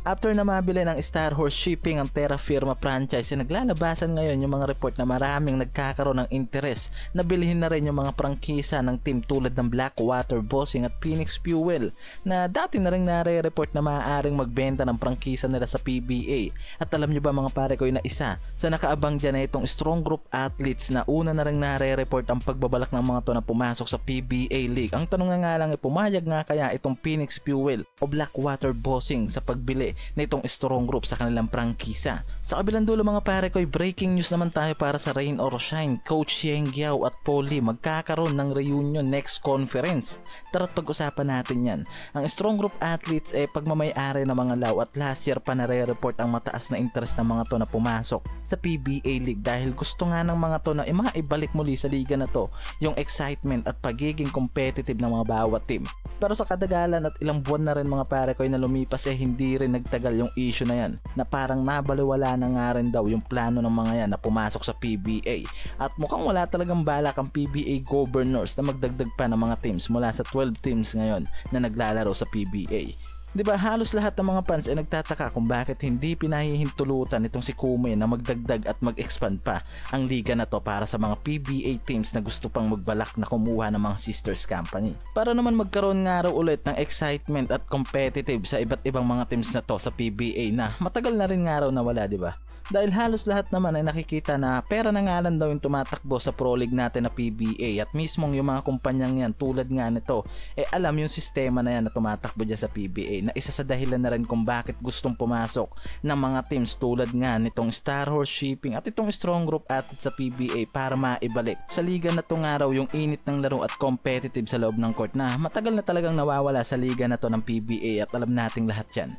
After na mabili ng Star Horse Shipping ang Terra Firma franchise, naglalabasan ngayon yung mga report na maraming nagkakaroon ng interest na bilhin na rin yung mga prangkisa ng team tulad ng Blackwater Bossing at Phoenix Fuel na dati na rin nare-report na maaaring magbenta ng prangkisa nila sa PBA. At alam nyo ba mga pare ko na isa sa nakaabang dyan na itong Strong Group Athletes na una na rin nare-report ang pagbabalak ng mga to na pumasok sa PBA League. Ang tanong nga lang pumayag nga kaya itong Phoenix Fuel o Blackwater Bossing sa pagbili na itong Strong Group sa kanilang prangkisa. Sa kabilang dulo mga pare ko, breaking news naman tayo para sa Rain or Shine. Coach Yeng Giao at Paulie magkakaroon ng reunion next conference. Tara't pag-usapan natin yan. Ang Strong Group Athletes pagmamay-ari ng mga Lao at last year pa nare-report ang mataas na interest ng mga to na pumasok sa PBA League dahil gusto nga ng mga to na maibalik muli sa liga na to yung excitement at pagiging competitive ng mga bawat team. Pero sa kadagalan at ilang buwan na rin mga pare ko na lumipas hindi rin nagtagal yung issue na yan na parang nabaliwala na nga rin daw yung plano ng mga yan na pumasok sa PBA at mukhang wala talagang balak ang PBA governors na magdagdag pa ng mga teams mula sa 12 teams ngayon na naglalaro sa PBA. Diba halos lahat ng mga fans nagtataka kung bakit hindi pinahihintulutan itong si Kume na magdagdag at mag-expand pa ang liga na to para sa mga PBA teams na gusto pang magbalak na kumuha ng mga sisters company. Para naman magkaroon nga raw ulit ng excitement at competitive sa iba't ibang mga teams na to sa PBA na matagal na rin nga raw nawala, diba? Dahil halos lahat naman nakikita na pera na nga lang daw yung tumatakbo sa Pro League natin na PBA at mismong yung mga kumpanyang yan tulad nga nito alam yung sistema na yan na tumatakbo dyan sa PBA na isa sa dahilan na rin kung bakit gustong pumasok ng mga teams tulad nga nitong Star Horse Shipping at itong Strong Group Athletes sa PBA para maibalik sa liga na to nga raw yung init ng laro at competitive sa loob ng court na matagal na talagang nawawala sa liga na to ng PBA at alam nating lahat yan.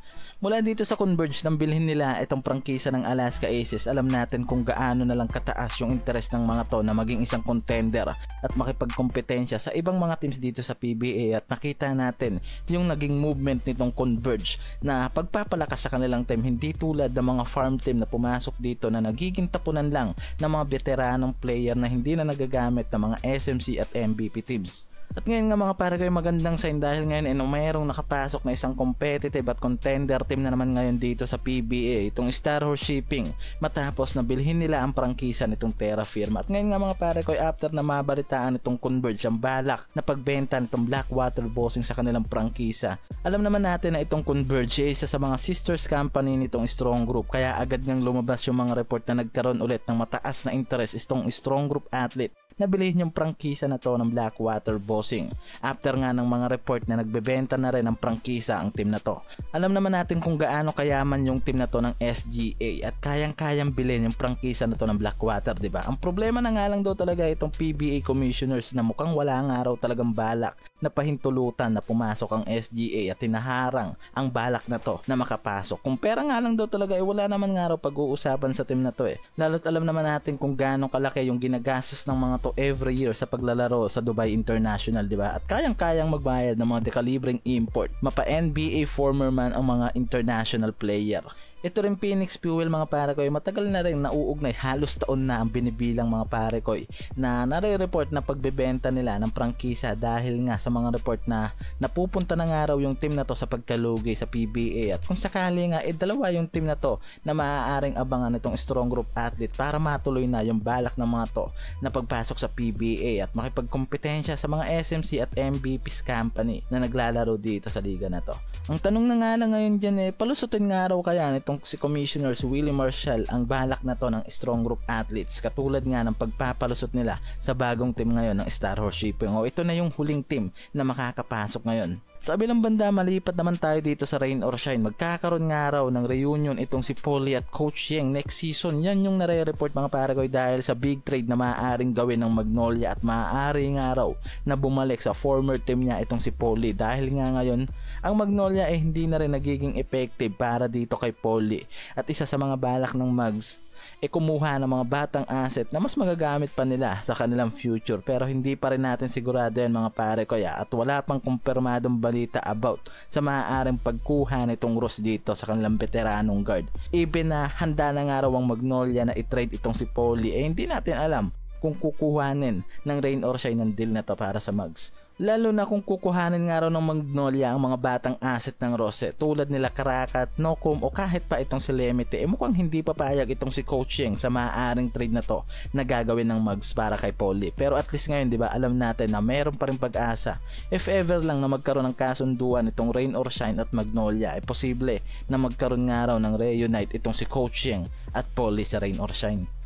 Mula dito sa Converge nang bilhin nila itong prangkisa ng Alaska Aces, alam natin kung gaano na lang kataas yung interest ng mga to na maging isang contender at makipagkompetensya sa ibang mga teams dito sa PBA at nakita natin yung naging movement nitong Converge na pagpapalakas sa kanilang team hindi tulad ng mga farm team na pumasok dito na nagiging tapunan lang ng mga veteranong player na hindi na nagagamit ng mga SMC at MVP teams. At ngayon nga mga pare ko magandang sign dahil ngayon mayroong nakapasok na isang competitive at contender team na naman ngayon dito sa PBA, itong Star Horse Shipping, matapos na bilhin nila ang prangkisa nitong Terra Firma. At ngayon nga mga pare ko after na mabalitaan itong Converge ang balak na pagbenta nitong Blackwater Bossing sa kanilang prangkisa, alam naman natin na itong Converge isa sa mga sisters company nitong Strong Group kaya agad ngang lumabas yung mga report na nagkaroon ulit ng mataas na interest itong Strong Group Athlete na bilhin yung prangkisa na to ng Blackwater Bossing. After nga ng mga report na nagbebenta na rin ng prangkisa ang team na to. Alam naman natin kung gaano kayaman yung team na to ng SGA at kayang-kayang bilhin yung prangkisa na to ng Blackwater, diba? Ang problema na nga lang daw talaga itong PBA commissioners na mukhang wala nga raw talagang balak na pahintulutan na pumasok ang SGA at tinaharang ang balak na to na makapasok. Kung pera nga lang daw talaga wala naman nga raw pag-uusapan sa team na to Lalo't alam naman natin kung gaano kalaki yung ginagastos ng mga to every year sa paglalaro sa Dubai International, diba? At kayang-kayang magbayad ng mga dekalibreng import, mapa NBA former man ang mga international player. Ito rin Phoenix Fuel mga pare ko matagal na rin nauugnay, halos taon na ang binibilang mga pare ko na nare-report na pagbebenta nila ng prangkisa dahil nga sa mga report na napupunta na nga raw yung team na to sa pagkalugi sa PBA at kung sakali nga dalawa yung team na to na maaaring abangan nitong Strong Group Athlete para matuloy na yung balak ng mga to na pagpasok sa PBA at makipagkompetensya sa mga SMC at MVPs company na naglalaro dito sa liga na to. Ang tanong na nga lang ngayon dyan palusutin nga raw kaya nitong si Commissioner Willie Marshall ang balak na to ng Strong Group Athletes katulad nga ng pagpapalusot nila sa bagong team ngayon ng Star Horse Shipping ito na yung huling team na makakapasok ngayon. Sa kabilang banda malipat naman tayo dito sa Rain or Shine. Magkakaroon nga raw ng reunion itong si Paulie at Coach Yeng next season. Yan yung nare-report mga pare ko dahil sa big trade na maaaring gawin ng Magnolia at maaari nga raw na bumalik sa former team niya itong si Paulie dahil nga ngayon ang Magnolia hindi na rin nagiging effective para dito kay Paulie at isa sa mga balak ng Mags kumuha ng mga batang asset na mas magagamit pa nila sa kanilang future pero hindi pa rin natin sigurado yan mga pare ko at wala pang kumpirmadong balita about sa maaaring pagkuha nitong Ross dito sa kanilang veteranong guard. Even na handa na nga raw ang Magnolia na i-trade itong si Paulie hindi natin alam kung kukuhanin ng rain or shine ng deal na to para sa Mugs. Lalo na kung kukuhanin nga raw ng Magnolia ang mga batang asset ng Rose tulad nila Karakat, Nokum o kahit pa itong si Lemite, mukhang hindi papayag itong si Coach Yeng sa maaaring trade na to na gagawin ng Mugs para kay Paulie. Pero at least ngayon, di ba, alam natin na mayroon pa rin pag-asa. If ever lang na magkaroon ng kasunduan itong Rain or Shine at Magnolia, ay posible na magkaroon nga raw ng reunite itong si Coach Yeng at Paulie sa Rain or Shine.